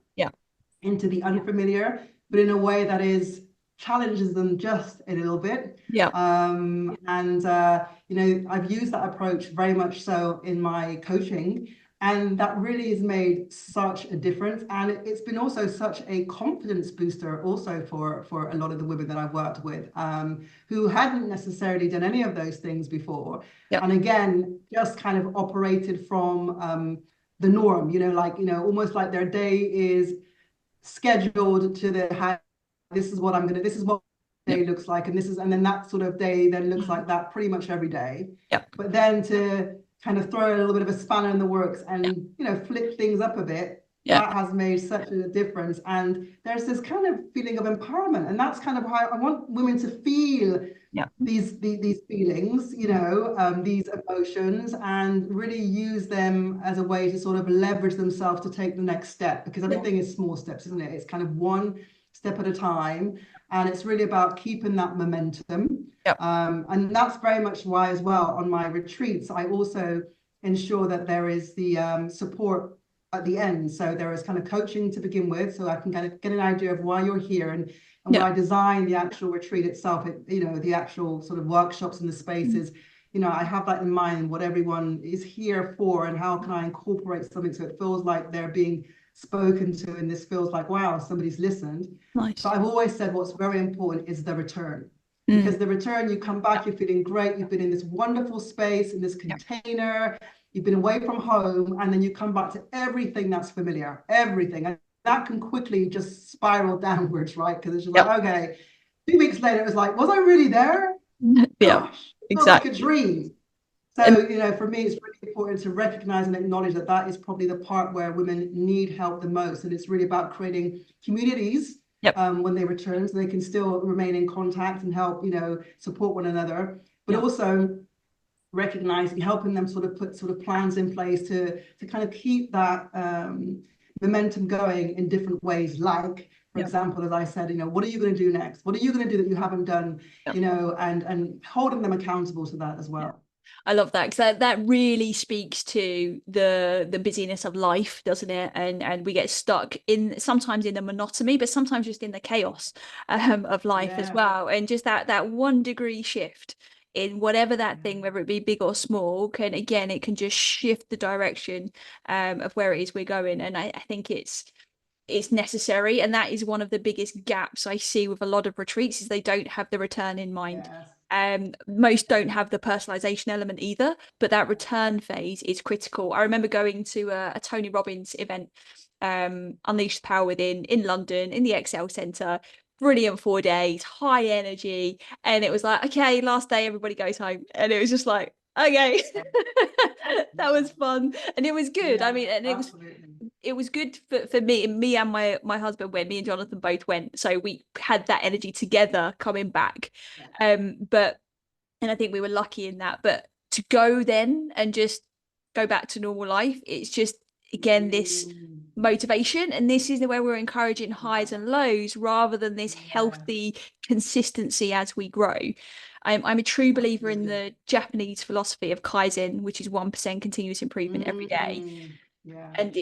into the unfamiliar, but in a way that is challenges them just a little bit. I've used that approach very much so in my coaching. And that really has made such a difference. And it's been also such a confidence booster also for a lot of the women that I've worked with, who hadn't necessarily done any of those things before. And again, just kind of operated from the norm, almost like their day is scheduled to this is what I'm going to, this is what day looks like, and then that sort of day then looks like that pretty much every day. But then to kind of throw a little bit of a spanner in the works and flip things up a bit, that has made such a difference. And there's this kind of feeling of empowerment, and that's kind of how I want women to feel these feelings, these emotions, and really use them as a way to sort of leverage themselves to take the next step, because everything is small steps, isn't it? It's kind of one step at a time, and it's really about keeping that momentum. And that's very much why as well on my retreats I also ensure that there is the support at the end. So there is kind of coaching to begin with, so I can kind of get an idea of why you're here, and when I design the actual retreat itself, the actual sort of workshops and the spaces, I have that in mind, what everyone is here for, and how can I incorporate something so it feels like they're being spoken to, and this feels like, wow, somebody's listened. But I've always said what's very important is the return. Because the return, you come back, you're feeling great, you've been in this wonderful space, in this container, you've been away from home, and then you come back to everything that's familiar, everything. And that can quickly just spiral downwards, right? Because it's just like, okay, 2 weeks later, it was like, was I really there? Gosh, it feels like a dream. So, for me, it's really important to recognize and acknowledge that that is probably the part where women need help the most. And it's really about creating communities when they return, so they can still remain in contact and help, support one another, but also recognizing, helping them sort of put sort of plans in place to kind of keep that momentum going in different ways. Like, for example, as I said, what are you going to do next? What are you going to do that you haven't done? And holding them accountable to that as well. I love that, because that really speaks to the busyness of life, doesn't it? And we get stuck in sometimes in the monotony, but sometimes just in the chaos of life as well. And just that 1 degree shift in whatever that thing, whether it be big or small, it can just shift the direction of where it is we're going. And I think it's necessary, and that is one of the biggest gaps I see with a lot of retreats, is they don't have the return in mind. Most don't have the personalization element either, but that return phase is critical. I remember going to a Tony Robbins event, Unleash the Power Within, in London, in the Excel Centre. Brilliant 4 days, high energy, and it was like, okay, last day, everybody goes home, and it was just like, okay. That was fun, and it was good. I mean, and it was good for me and my husband, when me and Jonathan both went, so we had that energy together coming back. But and I think we were lucky in that. But to go then and just go back to normal life, it's just, again, this motivation, and this is where we're encouraging highs and lows rather than this healthy consistency as we grow. I'm a true believer in the Japanese philosophy of Kaizen, which is 1% continuous improvement every day. And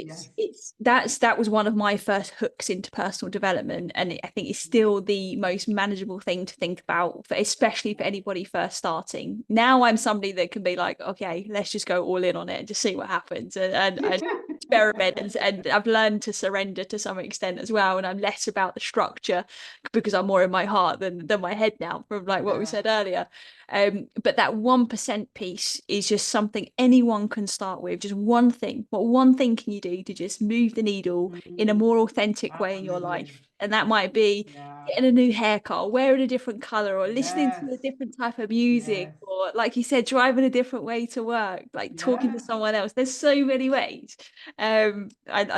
that was one of my first hooks into personal development, and I think it's still the most manageable thing to think about, especially for anybody first starting. Now I'm somebody that can be like, okay, let's just go all in on it and just see what happens, and experiment, and I've learned to surrender to some extent as well, and I'm less about the structure because I'm more in my heart than my head now, from like what we said earlier. But that 1% piece is just something anyone can start with. Just one thing. What one thing can you do to just move the needle in a more authentic way in your life? And that might be getting a new haircut, or wearing a different color, or listening to a different type of music, or, like you said, driving a different way to work, like talking to someone else. There's so many ways. I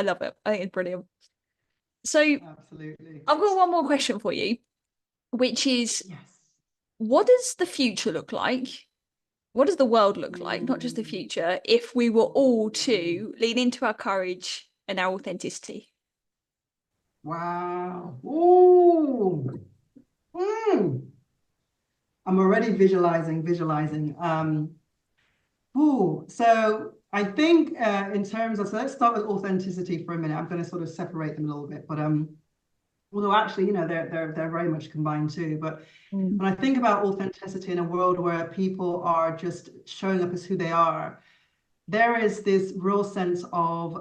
love it. I think it's brilliant. So I've got one more question for you, which is, what does the future look like? What does the world look like, not just the future, if we were all to lean into our courage and our authenticity? Wow. Ooh. I'm already visualizing. So I think in terms of, so let's start with authenticity for a minute. I'm going to sort of separate them a little bit, but although actually, they're very much combined too. But when I think about authenticity in a world where people are just showing up as who they are, there is this real sense of,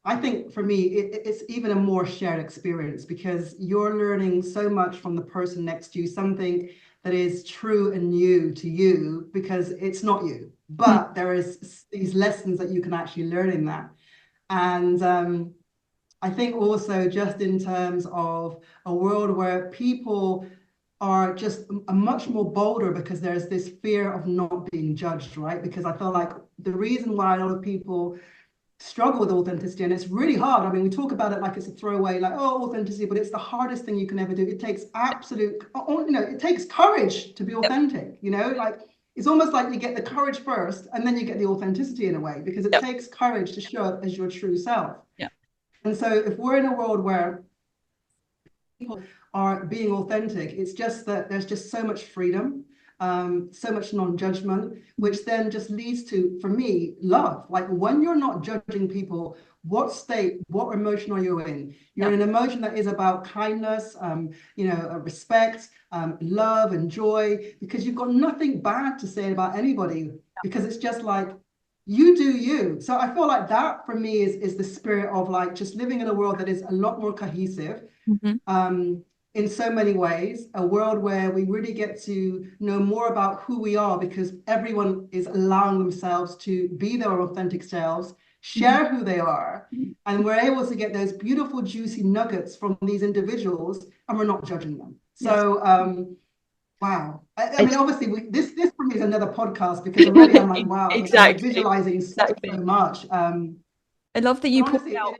I think for me, it's even a more shared experience, because you're learning so much from the person next to you, something that is true and new to you, because it's not you, but there is these lessons that you can actually learn in that. And I think also just in terms of a world where people are just a much more bolder because there's this fear of not being judged, right? Because I feel like the reason why a lot of people struggle with authenticity, and it's really hard. I mean, we talk about it like it's a throwaway, like, oh, authenticity, but it's the hardest thing you can ever do. It takes absolute, it takes courage to be Yep. authentic, like it's almost like you get the courage first and then you get the authenticity in a way, because it Yep. takes courage to show up as your true self. Yep. And so if we're in a world where people are being authentic, it's just that there's just so much freedom, so much non-judgment, which then just leads to, for me, love. Like when you're not judging people, what state, what emotion are you in? You're in an emotion that is about kindness, respect, love and joy, because you've got nothing bad to say about anybody, because it's just like, you do you. So I feel like that for me is the spirit of like just living in a world that is a lot more cohesive, in so many ways, a world where we really get to know more about who we are, because everyone is allowing themselves to be their authentic selves, share who they are, and we're able to get those beautiful, juicy nuggets from these individuals, and we're not judging them. So, wow. I mean, obviously, this for me is another podcast, because already I'm like, wow, I'm like visualizing so much. I love that you pulled honestly, out.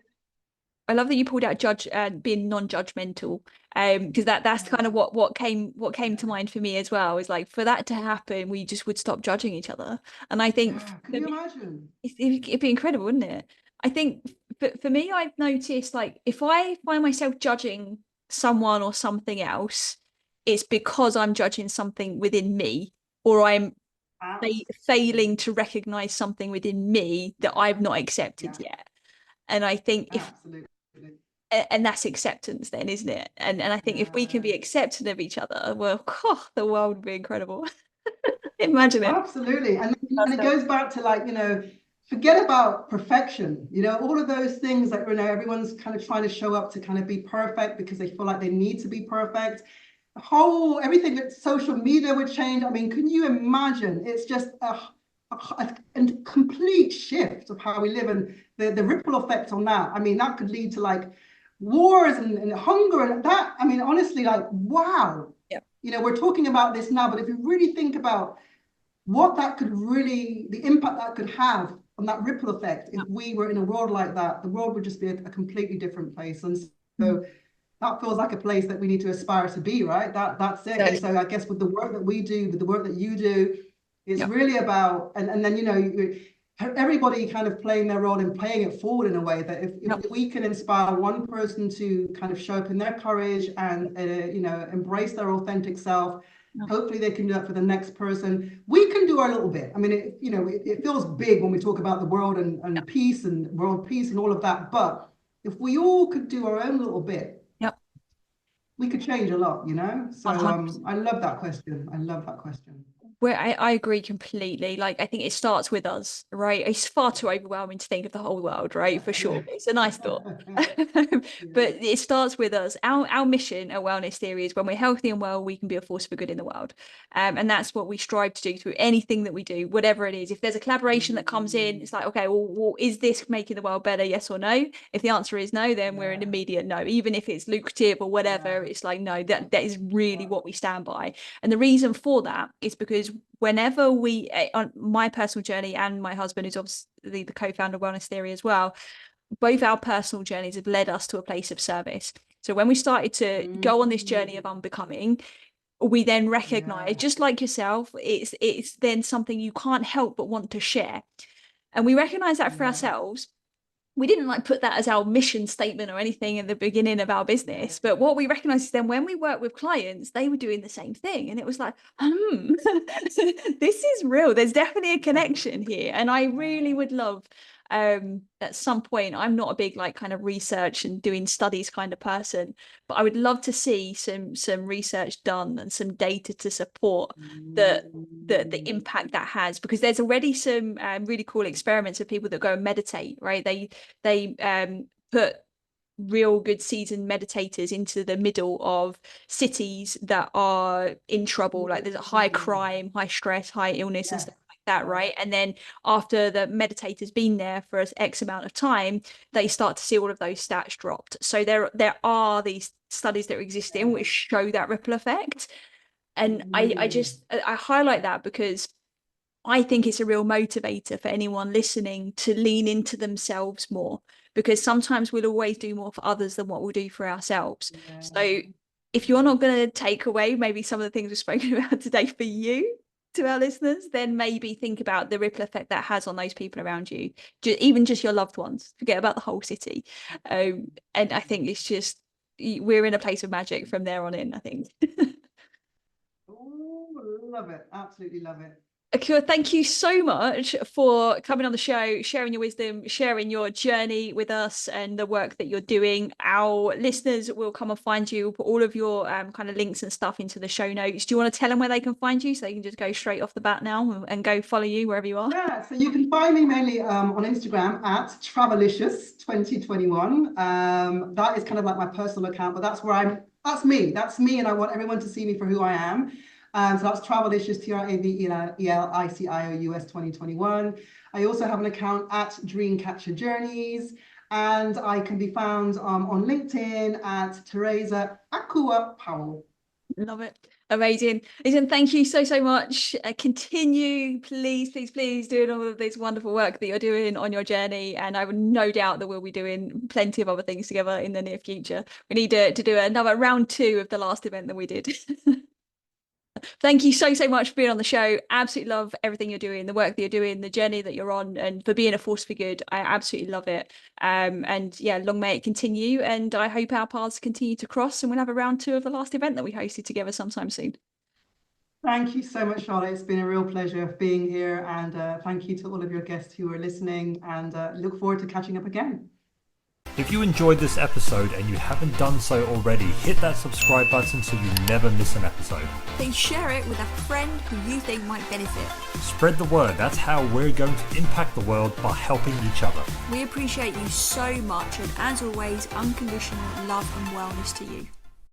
I love that you pulled out being non-judgmental, because that's kind of what came to mind for me as well. Is like for that to happen, we just would stop judging each other, and I think can you imagine? it'd be incredible, wouldn't it? I think for me, I've noticed like if I find myself judging someone or something else, it's because I'm judging something within me, or I'm failing to recognize something within me that I've not accepted yet. And I think if Absolutely. and that's acceptance then, isn't it? And I think if we can be accepting of each other, well, the world would be incredible. Imagine it. Absolutely. And it goes back to like, forget about perfection, all of those things that, everyone's kind of trying to show up to kind of be perfect because they feel like they need to be perfect. Everything that social media would change. I mean, can you imagine? It's just a complete shift of how we live, and the ripple effect on that. I mean, that could lead to like wars and hunger and that. I mean, honestly, like, wow. Yeah. We're talking about this now, but if you really think about what that could really, the impact that could have on that ripple effect, if we were in a world like that, the world would just be a completely different place. And so that feels like a place that we need to aspire to be, right? That's it. And so I guess with the work that we do, with the work that you do, it's really about, and then, everybody kind of playing their role and playing it forward in a way that if we can inspire one person to kind of show up in their courage and, embrace their authentic self, hopefully they can do that for the next person. We can do our little bit. I mean, it feels big when we talk about the world and peace and world peace and all of that. But if we all could do our own little bit, we could change a lot, So I love that question. I love that question. Where I agree completely. Like, I think it starts with us, right? It's far too overwhelming to think of the whole world, right? For sure. It's a nice thought. But it starts with us. Our mission at Wellness Theory is when we're healthy and well, we can be a force for good in the world. And that's what we strive to do through anything that we do, whatever it is. If there's a collaboration that comes in, it's like, okay, well, is this making the world better? Yes or no? If the answer is no, then we're an immediate no. Even if it's lucrative or whatever, it's like, no, that is really what we stand by. And the reason for that is because whenever we, on my personal journey, and my husband, who's obviously the co-founder of Wellness Theory as well, both our personal journeys have led us to a place of service. So when we started to go on this journey of unbecoming, we then recognize, just like yourself, it's then something you can't help but want to share. And we recognize that for ourselves. We didn't like put that as our mission statement or anything at the beginning of our business, but what we recognized is then when we work with clients, they were doing the same thing, and it was like, this is real. There's definitely a connection here, and I really would love at some point. I'm not a big like kind of research and doing studies kind of person, but I would love to see some research done and some data to support the impact that has, because there's already some really cool experiments of people that go and meditate, right? They put real good seasoned meditators into the middle of cities that are in trouble, like there's a high crime, high stress, high illness and stuff like that, right? And then after the meditator's been there for X amount of time, they start to see all of those stats dropped. So there are these studies that are existing which show that ripple effect. And I highlight that because I think it's a real motivator for anyone listening to lean into themselves more, because sometimes we'll always do more for others than what we'll do for ourselves. So if you're not going to take away maybe some of the things we've spoken about today for you, to our listeners, then maybe think about the ripple effect that has on those people around you, even just your loved ones. Forget about the whole city. And I think it's just, we're in a place of magic from there on in, I think. Oh, love it. Absolutely love it. Akua, thank you so much for coming on the show, sharing your wisdom, sharing your journey with us and the work that you're doing. Our listeners will come and find you, put all of your kind of links and stuff into the show notes. Do you want to tell them where they can find you so they can just go straight off the bat now and go follow you wherever you are? Yeah, so you can find me mainly on Instagram at Travelicious2021. That is kind of like my personal account, but that's me, and I want everyone to see me for who I am. So that's Travelicious, Travelicious 2021. I also have an account at Dreamcatcher Journeys, and I can be found on LinkedIn at Teresa Akua Powell. Love it. Amazing. Listen, thank you so much. Continue, please doing all of this wonderful work that you're doing on your journey. And I have no doubt that we'll be doing plenty of other things together in the near future. We need to do another round 2 of the last event that we did. Thank you so much for being on the show. Absolutely love everything you're doing, the work that you're doing, the journey that you're on, and for being a force for good. I absolutely love it. And yeah, long may it continue. And I hope our paths continue to cross, and we'll have a round 2 of the last event that we hosted together sometime soon. Thank you so much, Charlotte. It's been a real pleasure being here, and thank you to all of your guests who are listening, and look forward to catching up again. If you enjoyed this episode and you haven't done so already, hit that subscribe button so you never miss an episode. Then share it with a friend who you think might benefit. Spread the word. That's how we're going to impact the world, by helping each other. We appreciate you so much, and as always, unconditional love and wellness to you.